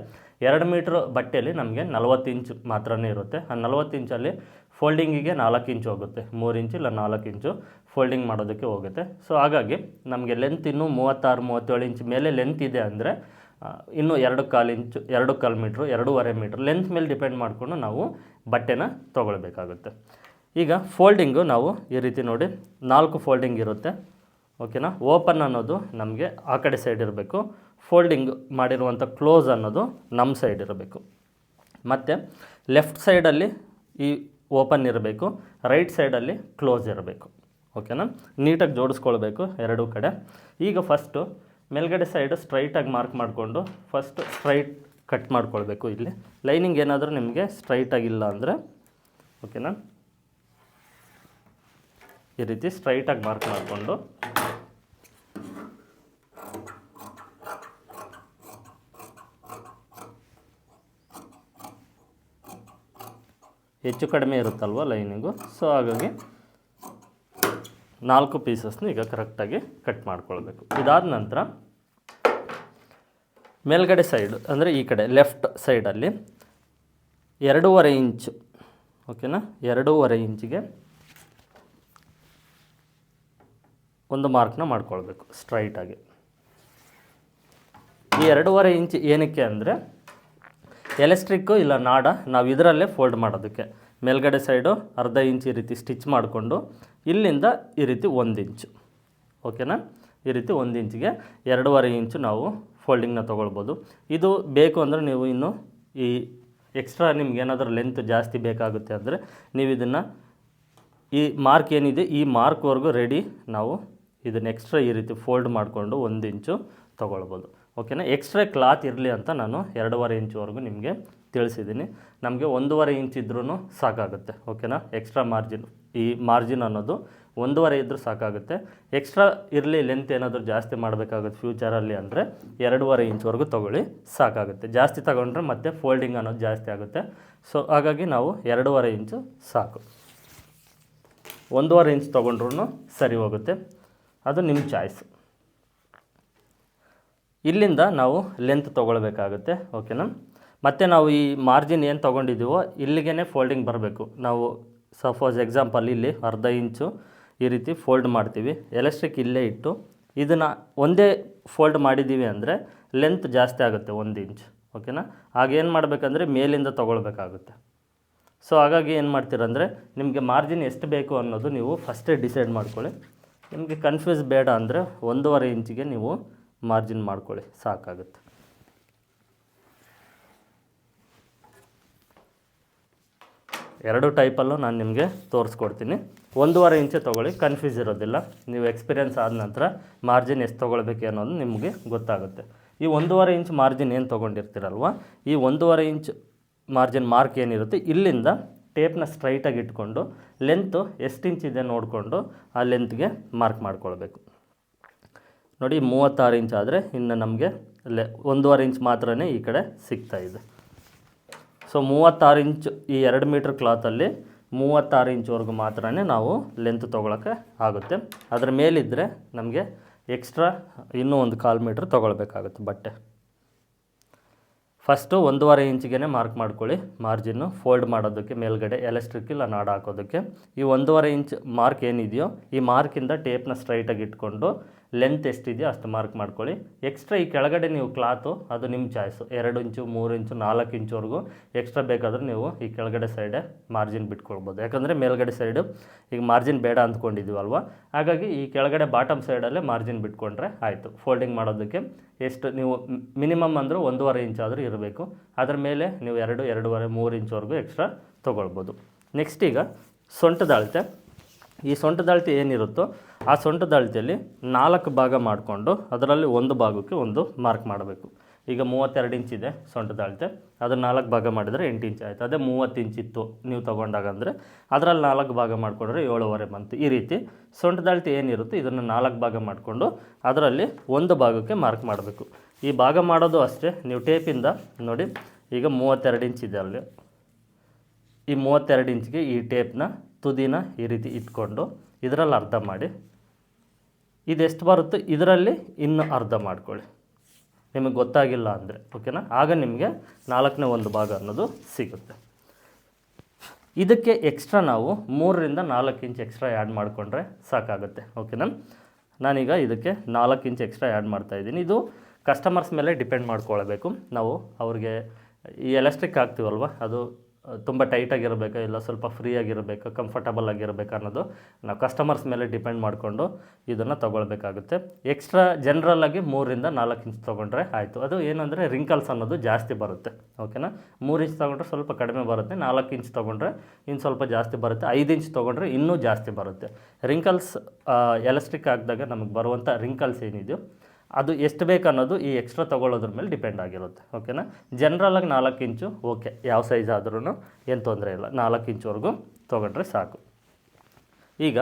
2 ಮೀಟ್ರ್ ಬಟ್ಟೆಯಲ್ಲಿ ನಮಗೆ 40 ಇಂಚ್ ಮಾತ್ರನೇ ಇರುತ್ತೆ. ಆ 40 ಇಂಚಲ್ಲಿ ಫೋಲ್ಡಿಂಗಿಗೆ 4 ಇಂಚ್ ಹೋಗುತ್ತೆ, 3 ಇಂಚು ಇಲ್ಲ 4 ಇಂಚು ಫೋಲ್ಡಿಂಗ್ ಮಾಡೋದಕ್ಕೆ ಹೋಗುತ್ತೆ. ಸೊ ಹಾಗಾಗಿ ನಮಗೆ ಲೆಂತ್ ಇನ್ನೂ 36-37 ಇಂಚ್ ಮೇಲೆ ಲೆಂತ್ ಇದೆ ಅಂದರೆ ಇನ್ನೂ 2.25 ಮೀಟ್ರು 2.5 ಮೀಟ್ರ್ ಲೆಂತ್ ಮೇಲೆ ಡಿಪೆಂಡ್ ಮಾಡಿಕೊಂಡು ನಾವು ಬಟ್ಟೆನ ತೊಗೊಳ್ಬೇಕಾಗುತ್ತೆ. ಈಗ ಫೋಲ್ಡಿಂಗು ನಾವು ಈ ರೀತಿ ನೋಡಿ 4 ಫೋಲ್ಡಿಂಗ್ ಇರುತ್ತೆ, ಓಕೆನಾ. ಓಪನ್ ಅನ್ನೋದು ನಮಗೆ ಆ ಕಡೆ ಸೈಡ್ ಇರಬೇಕು, ಫೋಲ್ಡಿಂಗ್ ಮಾಡಿರುವಂಥ ಕ್ಲೋಸ್ ಅನ್ನೋದು ನಮ್ಮ ಸೈಡ್ ಇರಬೇಕು. ಮತ್ತು ಲೆಫ್ಟ್ ಸೈಡಲ್ಲಿ ಈ ಓಪನ್ ಇರಬೇಕು, ರೈಟ್ ಸೈಡಲ್ಲಿ ಕ್ಲೋಸ್ ಇರಬೇಕು, ಓಕೆನಾ. ನೀಟಾಗಿ ಜೋಡಿಸ್ಕೊಳ್ಬೇಕು ಎರಡೂ ಕಡೆ. ಈಗ ಫಸ್ಟು ಮೇಲ್ಗಡೆ ಸೈಡು ಸ್ಟ್ರೈಟಾಗಿ ಮಾರ್ಕ್ ಮಾಡಿಕೊಂಡು ಫಸ್ಟ್ ಸ್ಟ್ರೈಟ್ ಕಟ್ ಮಾಡ್ಕೊಳ್ಬೇಕು. ಇಲ್ಲಿ ಲೈನಿಂಗ್ ಏನಾದರೂ ನಿಮಗೆ ಸ್ಟ್ರೈಟಾಗಿಲ್ಲ ಅಂದರೆ ಓಕೆನಾ, ಈ ರೀತಿ ಸ್ಟ್ರೈಟಾಗಿ ಮಾರ್ಕ್ ಮಾಡಿಕೊಂಡು ಹೆಚ್ಚು ಕಡಿಮೆ ಇರುತ್ತಲ್ವ ಲೈನಿಂಗು. ಸೊ ಹಾಗಾಗಿ 4 ಪೀಸಸ್ನ ಈಗ ಕರೆಕ್ಟಾಗಿ ಕಟ್ ಮಾಡ್ಕೊಳ್ಬೇಕು. ಇದಾದ ನಂತರ ಮೇಲ್ಗಡೆ ಸೈಡು ಅಂದರೆ ಈ ಕಡೆ ಲೆಫ್ಟ್ ಸೈಡಲ್ಲಿ 2.5 ಇಂಚು, ಓಕೆನಾ, 2.5 ಇಂಚಿಗೆ ಒಂದು ಮಾರ್ಕ್ನ ಮಾಡ್ಕೊಳ್ಬೇಕು ಸ್ಟ್ರೈಟಾಗಿ. ಈ 2.5 ಇಂಚ್ ಏನಕ್ಕೆ ಅಂದರೆ ಎಲೆಕ್ಟ್ರಿಕ್ಕು ಇಲ್ಲ ನಾಡ ನಾವು ಇದರಲ್ಲೇ ಫೋಲ್ಡ್ ಮಾಡೋದಕ್ಕೆ. ಮೇಲ್ಗಡೆ ಸೈಡು 1/2 ಇಂಚ್ ಈ ರೀತಿ ಸ್ಟಿಚ್ ಮಾಡಿಕೊಂಡು ಇಲ್ಲಿಂದ ಈ ರೀತಿ 1 ಇಂಚು, ಓಕೆನಾ, ಈ ರೀತಿ 1 ಇಂಚಿಗೆ 2.5 ಇಂಚು ನಾವು ಫೋಲ್ಡಿಂಗ್ನ ತೊಗೊಳ್ಬೋದು. ಇದು ಬೇಕು ಅಂದರೆ ನೀವು ಇನ್ನು ಈ ಎಕ್ಸ್ಟ್ರಾ ನಿಮ್ಗೆ ಏನಾದರೂ ಲೆಂತ್ ಜಾಸ್ತಿ ಬೇಕಾಗುತ್ತೆ ಅಂದರೆ ನೀವು ಇದನ್ನು ಈ ಮಾರ್ಕ್ ಏನಿದೆ ಈ ಮಾರ್ಕ್ವರೆಗೂ ರೆಡಿ ನಾವು ಇದನ್ನು ಎಕ್ಸ್ಟ್ರಾ ಈ ರೀತಿ ಫೋಲ್ಡ್ ಮಾಡಿಕೊಂಡು 1 ಇಂಚು ತೊಗೊಳ್ಬೋದು, ಓಕೆನಾ. ಎಕ್ಸ್ಟ್ರಾ ಕ್ಲಾತ್ ಇರಲಿ ಅಂತ ನಾನು 2.5 ಇಂಚ್ವರೆಗೂ ನಿಮಗೆ ತಿಳಿಸಿದ್ದೀನಿ. ನಮಗೆ 1.5 ಇಂಚ್ ಇದ್ರೂ ಸಾಕಾಗುತ್ತೆ, ಓಕೆನಾ. ಎಕ್ಸ್ಟ್ರಾ ಮಾರ್ಜಿನ್ ಅನ್ನೋದು 1.5 ಇದ್ದರೂ ಸಾಕಾಗುತ್ತೆ. ಎಕ್ಸ್ಟ್ರಾ ಇರಲಿ ಲೆಂತ್ ಏನಾದರೂ ಜಾಸ್ತಿ ಮಾಡಬೇಕಾಗುತ್ತೆ ಫ್ಯೂಚರಲ್ಲಿ ಅಂದರೆ 2.5 ಇಂಚ್ವರೆಗೂ ತೊಗೊಳ್ಳಿ, ಸಾಕಾಗುತ್ತೆ. ಜಾಸ್ತಿ ತಗೊಂಡ್ರೆ ಮತ್ತೆ ಫೋಲ್ಡಿಂಗ್ ಅನ್ನೋದು ಜಾಸ್ತಿ ಆಗುತ್ತೆ. ಸೊ ಹಾಗಾಗಿ ನಾವು 2.5 ಇಂಚು ಸಾಕು. 1.5 ಇಂಚ್ ತೊಗೊಂಡ್ರೂ ಸರಿ ಹೋಗುತ್ತೆ, ಅದು ನಿಮ್ಮ ಚಾಯ್ಸ್. ಇಲ್ಲಿಂದ ನಾವು ಲೆಂತ್ ತೊಗೊಳ್ಬೇಕಾಗುತ್ತೆ, ಓಕೆನಾ. ಮತ್ತು ನಾವು ಈ ಮಾರ್ಜಿನ್ ಏನು ತೊಗೊಂಡಿದ್ದೀವೋ ಇಲ್ಲಿಗೇ ಫೋಲ್ಡಿಂಗ್ ಬರಬೇಕು. ನಾವು ಸಪೋಸ್ ಎಕ್ಸಾಂಪಲ್ ಇಲ್ಲಿ 1/2 ಇಂಚು ಈ ರೀತಿ ಫೋಲ್ಡ್ ಮಾಡ್ತೀವಿ, ಎಲಾಸ್ಟಿಕ್ ಇಲ್ಲೇ ಇಟ್ಟು ಇದನ್ನು ಒಂದೇ ಫೋಲ್ಡ್ ಮಾಡಿದ್ದೀವಿ ಅಂದರೆ ಲೆಂತ್ ಜಾಸ್ತಿ ಆಗುತ್ತೆ 1 ಇಂಚ್, ಓಕೆನಾ. ಆಗೇನು ಮಾಡಬೇಕಂದ್ರೆ ಮೇಲಿಂದ ತೊಗೊಳ್ಬೇಕಾಗುತ್ತೆ. ಸೊ ಹಾಗಾಗಿ ಏನು ಮಾಡ್ತೀರಂದರೆ ನಿಮಗೆ ಮಾರ್ಜಿನ್ ಎಷ್ಟು ಬೇಕು ಅನ್ನೋದು ನೀವು ಫಸ್ಟೇ ಡಿಸೈಡ್ ಮಾಡ್ಕೊಳ್ಳಿ. ನಿಮಗೆ ಕನ್ಫ್ಯೂಸ್ ಬೇಡ ಅಂದರೆ 1.5 ಇಂಚಿಗೆ ನೀವು ಮಾರ್ಜಿನ್ ಮಾಡ್ಕೊಳ್ಳಿ, ಸಾಕಾಗುತ್ತೆ. ಎರಡು ಟೈಪಲ್ಲೂ ನಾನು ನಿಮಗೆ ತೋರಿಸ್ಕೊಡ್ತೀನಿ. 1.5 ಇಂಚೆ ತೊಗೊಳ್ಳಿ, ಕನ್ಫ್ಯೂಸ್ ಇರೋದಿಲ್ಲ. ನೀವು ಎಕ್ಸ್ಪೀರಿಯೆನ್ಸ್ ಆದ ನಂತರ ಮಾರ್ಜಿನ್ ಎಷ್ಟು ತೊಗೊಳ್ಬೇಕು ಅನ್ನೋದು ನಿಮಗೆ ಗೊತ್ತಾಗುತ್ತೆ. ಈ 1.5 ಇಂಚ್ ಮಾರ್ಜಿನ್ ಏನು ತೊಗೊಂಡಿರ್ತೀರಲ್ವ, ಈ 1.5 ಇಂಚ್ ಮಾರ್ಜಿನ್ ಮಾರ್ಕ್ ಏನಿರುತ್ತೆ ಇಲ್ಲಿಂದ ಟೇಪ್ನ ಸ್ಟ್ರೈಟಾಗಿ ಇಟ್ಕೊಂಡು ಲೆಂತು ಎಷ್ಟು ಇಂಚ್ ಇದೆ ನೋಡಿಕೊಂಡು ಆ ಲೆಂತ್ಗೆ ಮಾರ್ಕ್ ಮಾಡ್ಕೊಳ್ಬೇಕು. ನೋಡಿ 36 ಇಂಚ್ ಆದರೆ ಇನ್ನು ನಮಗೆ 1.5 ಇಂಚ್ ಮಾತ್ರನೇ ಈ ಕಡೆ ಸಿಗ್ತಾಯಿದೆ. ಸೊ 36 ಇಂಚ್ ಈ 2 ಮೀಟ್ರ್ ಕ್ಲಾತಲ್ಲಿ 36 ಇಂಚ್ವರೆಗೂ ಮಾತ್ರನೇ ನಾವು ಲೆಂತ್ ತೊಗೊಳಕ್ಕೆ ಆಗುತ್ತೆ. ಅದರ ಮೇಲಿದ್ದರೆ ನಮಗೆ ಎಕ್ಸ್ಟ್ರಾ ಇನ್ನೂ 1/4 ಮೀಟ್ರ್ ತೊಗೊಳ್ಬೇಕಾಗುತ್ತೆ ಬಟ್ಟೆ. ಫಸ್ಟು 1.5 ಇಂಚಿಗೆ ಮಾರ್ಕ್ ಮಾಡ್ಕೊಳ್ಳಿ ಮಾರ್ಜಿನ್ನು ಫೋಲ್ಡ್ ಮಾಡೋದಕ್ಕೆ, ಮೇಲ್ಗಡೆ ಎಲಾಸ್ಟಿಕ್ ಇಲ್ಲ ನಾಡ ಹಾಕೋದಕ್ಕೆ. ಈ 1.5 ಇಂಚ್ ಮಾರ್ಕ್ ಏನಿದೆಯೋ ಈ ಮಾರ್ಕಿಂದ ಟೇಪ್ನ ಸ್ಟ್ರೈಟಾಗಿ ಇಟ್ಕೊಂಡು ಲೆಂತ್ ಎಷ್ಟಿದೆಯೋ ಅಷ್ಟು ಮಾರ್ಕ್ ಮಾಡ್ಕೊಳ್ಳಿ. ಎಕ್ಸ್ಟ್ರಾ ಈ ಕೆಳಗಡೆ ನೀವು ಕ್ಲಾತು ಅದು ನಿಮ್ಮ ಚಾಯ್ಸು, 2 ಇಂಚು 3 ಇಂಚು 4 ಇಂಚ್ವರೆಗೂ ಎಕ್ಸ್ಟ್ರಾ ಬೇಕಾದರೆ ನೀವು ಈ ಕೆಳಗಡೆ ಸೈಡೇ ಮಾರ್ಜಿನ್ ಬಿಟ್ಕೊಳ್ಬೋದು. ಯಾಕಂದರೆ ಮೇಲ್ಗಡೆ ಸೈಡು ಈಗ ಮಾರ್ಜಿನ್ ಬೇಡ ಅಂದ್ಕೊಂಡಿದ್ದೀವಲ್ವ, ಹಾಗಾಗಿ ಈ ಕೆಳಗಡೆ ಬಾಟಮ್ ಸೈಡಲ್ಲೇ ಮಾರ್ಜಿನ್ ಬಿಟ್ಕೊಂಡ್ರೆ ಆಯಿತು. ಫೋಲ್ಡಿಂಗ್ ಮಾಡೋದಕ್ಕೆ ಎಷ್ಟು ನೀವು ಮಿನಿಮಮ್ ಅಂದರೂ 1.5 ಇಂಚ್ ಆದರೂ ಇರಬೇಕು. ಅದರ ಮೇಲೆ ನೀವು 2, 2.5, 3 ಇಂಚ್ವರೆಗೂ ಎಕ್ಸ್ಟ್ರಾ ತೊಗೊಳ್ಬೋದು. ನೆಕ್ಸ್ಟ್ ಈಗ ಸೊಂಟದ ಅಳತೆ. ಈ ಸೊಂಟದ ಅಳತೆ ಏನಿರುತ್ತೋ ಆ ಸೊಂಟದ ಅಳತೆಯಲ್ಲಿ 4 ಭಾಗ ಮಾಡಿಕೊಂಡು ಅದರಲ್ಲಿ ಒಂದು ಭಾಗಕ್ಕೆ ಒಂದು ಮಾರ್ಕ್ ಮಾಡಬೇಕು. ಈಗ 32 ಇಂಚ್ ಇದೆ ಸೊಂಟದ ಅಳತೆ, ಅದನ್ನು 4 ಭಾಗ ಮಾಡಿದರೆ 8 ಇಂಚ್ ಆಯಿತು. ಅದೇ 30 ಇಂಚ್ ಇತ್ತು ನೀವು ತೊಗೊಂಡಾಗ ಅಂದರೆ ಅದರಲ್ಲಿ 4 ಭಾಗ ಮಾಡಿಕೊಂಡ್ರೆ 7.5 ಬಂತು. ಈ ರೀತಿ ಸೊಂಟದ ಅಳತೆ ಏನಿರುತ್ತೆ ಇದನ್ನು 4 ಭಾಗ ಮಾಡಿಕೊಂಡು ಅದರಲ್ಲಿ ಒಂದು ಭಾಗಕ್ಕೆ ಮಾರ್ಕ್ ಮಾಡಬೇಕು. ಈ ಭಾಗ ಮಾಡೋದು ಅಷ್ಟೇ, ನೀವು ಟೇಪಿಂದ ನೋಡಿ ಈಗ 32 ಇಂಚ್ ಇದೆ ಅಲ್ಲಿ. ಈ 32 ಇಂಚ್ಗೆ ಈ ಟೇಪ್ನ ತುದಿನ ಈ ರೀತಿ ಇಟ್ಕೊಂಡು ಇದರಲ್ಲಿ ಅರ್ಧ ಮಾಡಿ, ಇದೆಷ್ಟು ಬರುತ್ತೋ ಇದರಲ್ಲಿ ಇನ್ನೂ ಅರ್ಧ ಮಾಡ್ಕೊಳ್ಳಿ, ನಿಮಗೆ ಗೊತ್ತಾಗಿಲ್ಲ ಅಂದರೆ, ಓಕೆನಾ. ಆಗ ನಿಮಗೆ 4/1 ಭಾಗ ಅನ್ನೋದು ಸಿಗುತ್ತೆ. ಇದಕ್ಕೆ ಎಕ್ಸ್ಟ್ರಾ ನಾವು 3ರಿಂದ 4 ಇಂಚ್ ಎಕ್ಸ್ಟ್ರಾ ಆ್ಯಡ್ ಮಾಡಿಕೊಂಡ್ರೆ ಸಾಕಾಗುತ್ತೆ, ಓಕೆನಾ. ನಾನೀಗ ಇದಕ್ಕೆ 4 ಇಂಚ್ ಎಕ್ಸ್ಟ್ರಾ ಆ್ಯಡ್ ಮಾಡ್ತಾಯಿದ್ದೀನಿ. ಇದು ಕಸ್ಟಮರ್ಸ್ ಮೇಲೆ ಡಿಪೆಂಡ್ ಮಾಡ್ಕೊಳ್ಬೇಕು. ನಾವು ಅವ್ರಿಗೆ ಈ ಎಲಾಸ್ಟಿಕ್ ಹಾಕ್ತೀವಲ್ವ, ಅದು ತುಂಬ ಟೈಟಾಗಿರಬೇಕು, ಇಲ್ಲ ಸ್ವಲ್ಪ ಫ್ರೀ ಆಗಿರಬೇಕು, ಕಂಫರ್ಟಬಲ್ ಆಗಿರಬೇಕು ಅನ್ನೋದು ನಾವು ಕಸ್ಟಮರ್ಸ್ ಮೇಲೆ ಡಿಪೆಂಡ್ ಮಾಡಿಕೊಂಡು ಇದನ್ನು ತೊಗೊಳ್ಬೇಕಾಗುತ್ತೆ. ಎಕ್ಸ್ಟ್ರಾ ಜನರಲ್ಲಾಗಿ 3ರಿಂದ 4 ಇಂಚ್ ತೊಗೊಂಡ್ರೆ ಆಯಿತು. ಅದು ಏನಂದರೆ ರಿಂಕಲ್ಸ್ ಅನ್ನೋದು ಜಾಸ್ತಿ ಬರುತ್ತೆ, ಓಕೆನಾ. 3 ಇಂಚ್ ತೊಗೊಂಡ್ರೆ ಸ್ವಲ್ಪ ಕಡಿಮೆ ಬರುತ್ತೆ, 4 ಇಂಚ್ ತೊಗೊಂಡ್ರೆ ಇನ್ನು ಸ್ವಲ್ಪ ಜಾಸ್ತಿ ಬರುತ್ತೆ, 5 ಇಂಚ್ ತೊಗೊಂಡ್ರೆ ಇನ್ನೂ ಜಾಸ್ತಿ ಬರುತ್ತೆ. ರಿಂಕಲ್ಸ್ ಎಲಾಸ್ಟಿಕ್ ಹಾಕಿದಾಗ ನಮಗೆ ಬರುವಂಥ ರಿಂಕಲ್ಸ್ ಏನಿದೆಯೋ ಅದು ಎಷ್ಟು ಬೇಕು ಅನ್ನೋದು ಈ ಎಕ್ಸ್ಟ್ರಾ ತೊಗೊಳ್ಳೋದ್ರ ಮೇಲೆ ಡಿಪೆಂಡ್ ಆಗಿರುತ್ತೆ, ಓಕೆನಾ. ಜನರಲಾಗಿ 4 ಇಂಚು ಓಕೆ, ಯಾವ ಸೈಜ್ ಆದ್ರೂ ಏನು ತೊಂದರೆ ಇಲ್ಲ, 4 ಇಂಚ್ವರೆಗೂ ತೊಗೊಂಡ್ರೆ ಸಾಕು. ಈಗ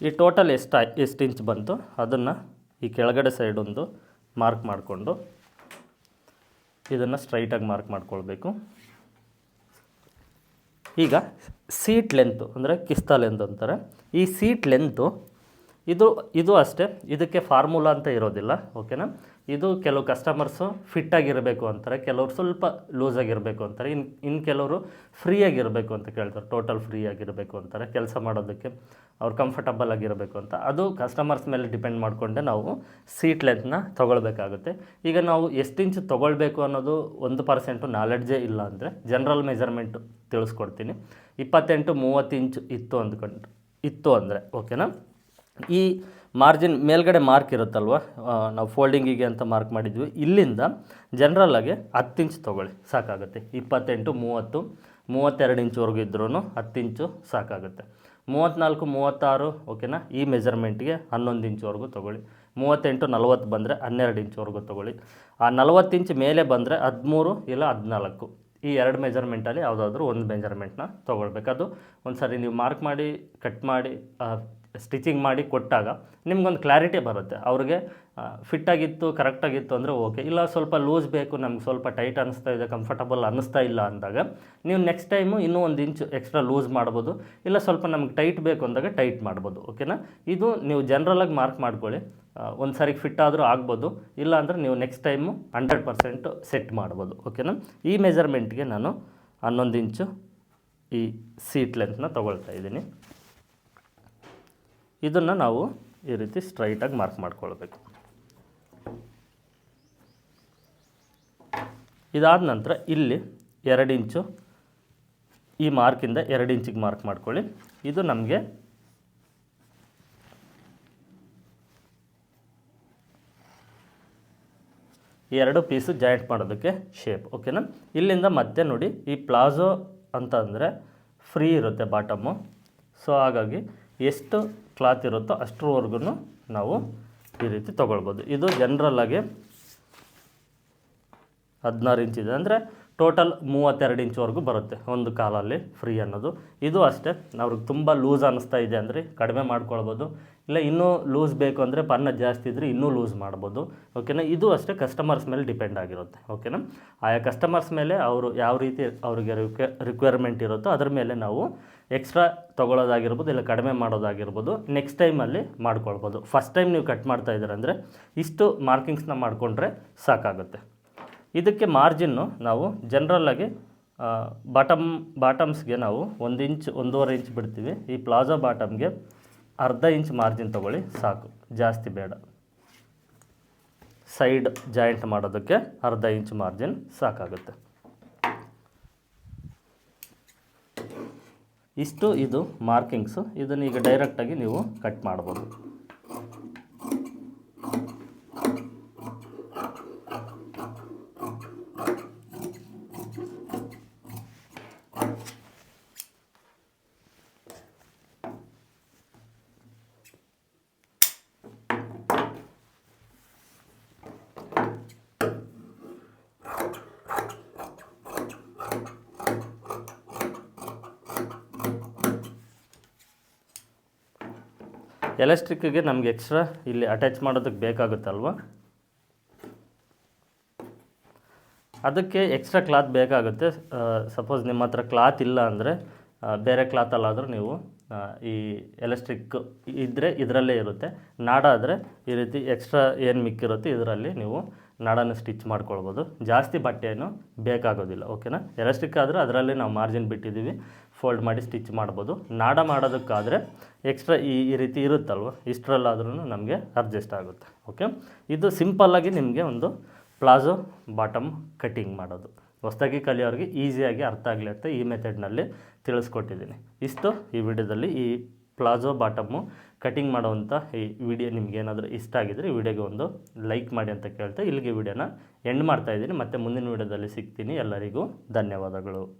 ಈ ಟೋಟಲ್ ಎಷ್ಟು ಇಂಚ್ ಬಂತು ಅದನ್ನು ಈ ಕೆಳಗಡೆ ಸೈಡೊಂದು ಮಾರ್ಕ್ ಮಾಡಿಕೊಂಡು ಇದನ್ನು ಸ್ಟ್ರೈಟಾಗಿ ಮಾರ್ಕ್ ಮಾಡ್ಕೊಳ್ಬೇಕು. ಈಗ ಸೀಟ್ ಲೆಂತು ಅಂದರೆ ಕಿಸ್ತಾ ಲೆಂತ್ ಅಂತಾರೆ. ಈ ಸೀಟ್ ಲೆಂತು ಇದು ಅಷ್ಟೇ, ಇದಕ್ಕೆ ಫಾರ್ಮುಲಾ ಅಂತ ಇರೋದಿಲ್ಲ, ಓಕೆನಾ. ಇದು ಕೆಲವು ಕಸ್ಟಮರ್ಸು ಫಿಟ್ಟಾಗಿರಬೇಕು ಅಂತಾರೆ, ಕೆಲವರು ಸ್ವಲ್ಪ ಲೂಸಾಗಿರಬೇಕು ಅಂತಾರೆ, ಇನ್ನು ಕೆಲವರು ಫ್ರೀಯಾಗಿರಬೇಕು ಅಂತ ಕೇಳ್ತಾರೆ, ಟೋಟಲ್ ಫ್ರೀ ಆಗಿರಬೇಕು ಅಂತಾರೆ, ಕೆಲಸ ಮಾಡೋದಕ್ಕೆ ಅವ್ರು ಕಂಫರ್ಟಬಲ್ ಆಗಿರಬೇಕು ಅಂತ. ಅದು ಕಸ್ಟಮರ್ಸ್ ಮೇಲೆ ಡಿಪೆಂಡ್ ಮಾಡಿಕೊಂಡೆ ನಾವು ಸೀಟ್ ಲೆಂತ್ನ ತೊಗೊಳ್ಬೇಕಾಗುತ್ತೆ. ಈಗ ನಾವು ಎಷ್ಟು ಇಂಚ್ ತೊಗೊಳ್ಬೇಕು ಅನ್ನೋದು 1% ನಾಲೆಡ್ಜೇ ಇಲ್ಲ ಅಂದರೆ ಜನರಲ್ ಮೆಜರ್ಮೆಂಟು ತಿಳಿಸ್ಕೊಡ್ತೀನಿ. 28-30 ಇಂಚು ಇತ್ತು ಅಂದರೆ ಓಕೆನಾ. ಈ ಮಾರ್ಜಿನ್ ಮೇಲ್ಗಡೆ ಮಾರ್ಕ್ ಇರುತ್ತಲ್ವ, ನಾವು ಫೋಲ್ಡಿಂಗಿಗೆ ಅಂತ ಮಾರ್ಕ್ ಮಾಡಿದ್ವಿ, ಇಲ್ಲಿಂದ ಜನರಲ್ಲಾಗಿ 10 ಇಂಚ್ ತೊಗೊಳ್ಳಿ ಸಾಕಾಗುತ್ತೆ. 28-30 32 ಇಂಚ್ವರೆಗೂ ಇದ್ರೂ 10 ಇಂಚು ಸಾಕಾಗುತ್ತೆ. 34-36 ಓಕೆನಾ, ಈ ಮೆಜರ್ಮೆಂಟ್ಗೆ 11 ಇಂಚ್ವರೆಗೂ ತೊಗೊಳ್ಳಿ. 38-40 ಬಂದರೆ 12 ಇಂಚ್ವರೆಗೂ ತೊಗೊಳ್ಳಿ. ಆ 40 ಇಂಚ್ ಮೇಲೆ ಬಂದರೆ 13 ಇಲ್ಲ 14, ಈ 2 ಮೆಜರ್ಮೆಂಟಲ್ಲಿ ಯಾವುದಾದ್ರೂ ಒಂದು ಮೆಜರ್ಮೆಂಟ್ನ ತೊಗೊಳ್ಬೇಕು. ಅದು ಒಂದು ಸಾರಿ ನೀವು ಮಾರ್ಕ್ ಮಾಡಿ ಕಟ್ ಮಾಡಿ ಸ್ಟಿಚಿಂಗ್ ಮಾಡಿ ಕೊಟ್ಟಾಗ ನಿಮ್ಗೊಂದು ಕ್ಲಾರಿಟಿ ಬರುತ್ತೆ. ಅವ್ರಿಗೆ ಫಿಟ್ಟಾಗಿತ್ತು ಕರೆಕ್ಟಾಗಿತ್ತು ಅಂದರೆ ಓಕೆ, ಇಲ್ಲ ಸ್ವಲ್ಪ ಲೂಸ್ ಬೇಕು, ನಮ್ಗೆ ಸ್ವಲ್ಪ ಟೈಟ್ ಅನ್ನಿಸ್ತಾ ಇದೆ, ಕಂಫರ್ಟಬಲ್ ಅನ್ನಿಸ್ತಾ ಇಲ್ಲ ಅಂದಾಗ ನೀವು ನೆಕ್ಸ್ಟ್ ಟೈಮು ಇನ್ನೂ 1 ಇಂಚು ಎಕ್ಸ್ಟ್ರಾ ಲೂಸ್ ಮಾಡ್ಬೋದು, ಇಲ್ಲ ಸ್ವಲ್ಪ ನಮ್ಗೆ ಟೈಟ್ ಬೇಕು ಅಂದಾಗ ಟೈಟ್ ಮಾಡ್ಬೋದು, ಓಕೆನಾ. ಇದು ನೀವು ಜನರಲಾಗಿ ಮಾರ್ಕ್ ಮಾಡ್ಕೊಳ್ಳಿ, ಒಂದು ಸಾರಿಗೆ ಫಿಟ್ ಆದರೂ ಆಗ್ಬೋದು, ಇಲ್ಲ ಅಂದರೆ ನೀವು ನೆಕ್ಸ್ಟ್ ಟೈಮು 100% ಸೆಟ್ ಮಾಡ್ಬೋದು, ಓಕೆನಾ. ಈ ಮೆಜರ್ಮೆಂಟ್ಗೆ ನಾನು 11 ಇಂಚು ಈ ಸೀಟ್ ಲೆಂತ್ನ ತೊಗೊಳ್ತಾ ಇದ್ದೀನಿ. ಇದನ್ನು ನಾವು ಈ ರೀತಿ ಸ್ಟ್ರೈಟಾಗಿ ಮಾರ್ಕ್ ಮಾಡ್ಕೊಳ್ಬೇಕು. ಇದಾದ ನಂತರ ಇಲ್ಲಿ 2 ಇಂಚು ಈ ಮಾರ್ಕಿಂದ 2 ಇಂಚಿಗೆ ಮಾರ್ಕ್ ಮಾಡ್ಕೊಳ್ಳಿ. ಇದು ನಮಗೆ ಈ 2 ಪೀಸು ಜಾಯಿಂಟ್ ಮಾಡೋದಕ್ಕೆ ಶೇಪ್, ಓಕೆನಾ. ಇಲ್ಲಿಂದ ಮತ್ತೆ ನೋಡಿ, ಈ ಪ್ಲಾಜೋ ಅಂತ ಅಂದರೆ ಫ್ರೀ ಇರುತ್ತೆ ಬಾಟಮು, ಸೊ ಹಾಗಾಗಿ ಎಷ್ಟು ಕ್ಲಾತ್ ಇರುತ್ತೋ ಅಷ್ಟರವರೆಗೂ ನಾವು ಈ ರೀತಿ ತೊಗೊಳ್ಬೋದು. ಇದು ಜನರಲ್ಲಾಗಿ 16 ಇಂಚ್ ಇದೆ ಅಂದರೆ ಟೋಟಲ್ 32 ಇಂಚ್ವರೆಗೂ ಬರುತ್ತೆ ಒಂದು ಕಾಲಲ್ಲಿ ಫ್ರೀ ಅನ್ನೋದು. ಇದು ಅಷ್ಟೇ, ಅವ್ರಿಗೆ ತುಂಬ ಲೂಸ್ ಅನ್ನಿಸ್ತಾ ಇದೆ ಅಂದರೆ ಕಡಿಮೆ ಮಾಡ್ಕೊಳ್ಬೋದು, ಇಲ್ಲ ಇನ್ನೂ ಲೂಸ್ ಬೇಕು ಅಂದರೆ ಪನ್ನ ಜಾಸ್ತಿ ಇದ್ದರೆ ಇನ್ನೂ ಲೂಸ್ ಮಾಡ್ಬೋದು, ಓಕೆನಾ. ಇದು ಅಷ್ಟೇ ಕಸ್ಟಮರ್ಸ್ ಮೇಲೆ ಡಿಪೆಂಡ್ ಆಗಿರುತ್ತೆ, ಓಕೆನಾ. ಆಯಾ ಕಸ್ಟಮರ್ಸ್ ಮೇಲೆ ಅವರು ಯಾವ ರೀತಿ ಅವರಿಗೆ ರಿಕ್ವೈರ್ಮೆಂಟ್ ಇರುತ್ತೋ ಅದ್ರ ಮೇಲೆ ನಾವು ಎಕ್ಸ್ಟ್ರಾ ತೊಗೊಳ್ಳೋದಾಗಿರ್ಬೋದು, ಇಲ್ಲ ಕಡಿಮೆ ಮಾಡೋದಾಗಿರ್ಬೋದು ನೆಕ್ಸ್ಟ್ ಟೈಮಲ್ಲಿ ಮಾಡ್ಕೊಳ್ಬೋದು. ಫಸ್ಟ್ ಟೈಮ್ ನೀವು ಕಟ್ ಮಾಡ್ತಾ ಇದ್ದೀರ ಅಂದರೆ ಇಷ್ಟು ಮಾರ್ಕಿಂಗ್ಸ್ನ ಮಾಡಿಕೊಂಡ್ರೆ ಸಾಕಾಗುತ್ತೆ. ಇದಕ್ಕೆ ಮಾರ್ಜಿನ್ನು ನಾವು ಜನರಲ್ಲಾಗಿ ಬಾಟಮ್ಸ್ಗೆ ನಾವು 1 ಇಂಚ್ 1.5 ಇಂಚ್ ಬಿಡ್ತೀವಿ. ಈ ಪ್ಲಾಜೋ ಬಾಟಮ್ಗೆ ಅರ್ಧ ಇಂಚ್ ಮಾರ್ಜಿನ್ ತೊಗೊಳ್ಳಿ ಸಾಕು, ಜಾಸ್ತಿ ಬೇಡ. ಸೈಡ್ ಜಾಯಿಂಟ್ ಮಾಡೋದಕ್ಕೆ ಅರ್ಧ ಇಂಚ್ ಮಾರ್ಜಿನ್ ಸಾಕಾಗುತ್ತೆ. ಇಷ್ಟು ಇದು ಮಾರ್ಕಿಂಗ್ಸು. ಇದನ್ನು ಈಗ ಡೈರೆಕ್ಟಾಗಿ ನೀವು ಕಟ್ ಮಾಡ್ಬೋದು. ಎಲಾಸ್ಟಿಕ್ಕಿಗೆ ನಮಗೆ ಎಕ್ಸ್ಟ್ರಾ ಇಲ್ಲಿ ಅಟ್ಯಾಚ್ ಮಾಡೋದಕ್ಕೆ ಬೇಕಾಗುತ್ತಲ್ವ, ಅದಕ್ಕೆ ಎಕ್ಸ್ಟ್ರಾ ಕ್ಲಾತ್ ಬೇಕಾಗುತ್ತೆ. ಸಪೋಸ್ ನಿಮ್ಮ ಹತ್ರ ಕ್ಲಾತ್ ಇಲ್ಲ ಅಂದರೆ ಬೇರೆ ಕ್ಲಾತಲ್ಲಾದರೂ ನೀವು ಈ ಎಲೆಕ್ಟ್ರಿಕ್ ಇದ್ದರೆ ಇದರಲ್ಲೇ ಇರುತ್ತೆ. ನಾಡ ಆದರೆ ಈ ರೀತಿ ಎಕ್ಸ್ಟ್ರಾ ಏನು ಮಿಕ್ಕಿರುತ್ತೆ ಇದರಲ್ಲಿ ನೀವು ನಾಡನ್ನು ಸ್ಟಿಚ್ ಮಾಡ್ಕೊಳ್ಬೋದು. ಜಾಸ್ತಿ ಬಟ್ಟೆಯನ್ನು ಬೇಕಾಗೋದಿಲ್ಲ, ಓಕೆನಾ. ಎಲಾಸ್ಟಿಕ್ ಆದರೆ ಅದರಲ್ಲಿ ನಾವು ಮಾರ್ಜಿನ್ ಬಿಟ್ಟಿದ್ದೀವಿ, ಫೋಲ್ಡ್ ಮಾಡಿ ಸ್ಟಿಚ್ ಮಾಡ್ಬೋದು. ನಾಡ ಮಾಡೋದಕ್ಕಾದರೆ ಎಕ್ಸ್ಟ್ರಾ ಈ ರೀತಿ ಇರುತ್ತಲ್ವ, ಇಷ್ಟರಲ್ಲಾದ್ರೂ ನಮಗೆ ಅಡ್ಜಸ್ಟ್ ಆಗುತ್ತೆ. ಓಕೆ, ಇದು ಸಿಂಪಲ್ಲಾಗಿ ನಿಮಗೆ ಒಂದು ಪ್ಲಾಜೋ ಬಾಟಮ್ ಕಟ್ಟಿಂಗ್ ಮಾಡೋದು. ಹೊಸದಾಗಿ ಕಲಿಯೋರಿಗೆ ಈಸಿಯಾಗಿ ಅರ್ಥ ಆಗಲಿ ಅಂತ ಈ ಮೆಥಡ್ನಲ್ಲಿ ತಿಳಿಸ್ಕೊಟ್ಟಿದ್ದೀನಿ. ಇಷ್ಟು ಈ ವಿಡಿಯೋದಲ್ಲಿ ಈ ಪ್ಲಾಜೋ ಬಾಟಮ್ಮು ಕಟಿಂಗ್ ಮಾಡೋವಂಥ ಈ ವಿಡಿಯೋ ನಿಮಗೇನಾದರೂ ಇಷ್ಟ ಆಗಿದರೆ ಈ ವಿಡಿಯೋಗೆ ಒಂದು ಲೈಕ್ ಮಾಡಿ ಅಂತ ಕೇಳ್ತಾ ಇಲ್ಲಿಗೆ ವಿಡಿಯೋನ ಎಂಡ್ ಮಾಡ್ತಾಯಿದ್ದೀನಿ. ಮತ್ತು ಮುಂದಿನ ವಿಡಿಯೋದಲ್ಲಿ ಸಿಗ್ತೀನಿ. ಎಲ್ಲರಿಗೂ ಧನ್ಯವಾದಗಳು.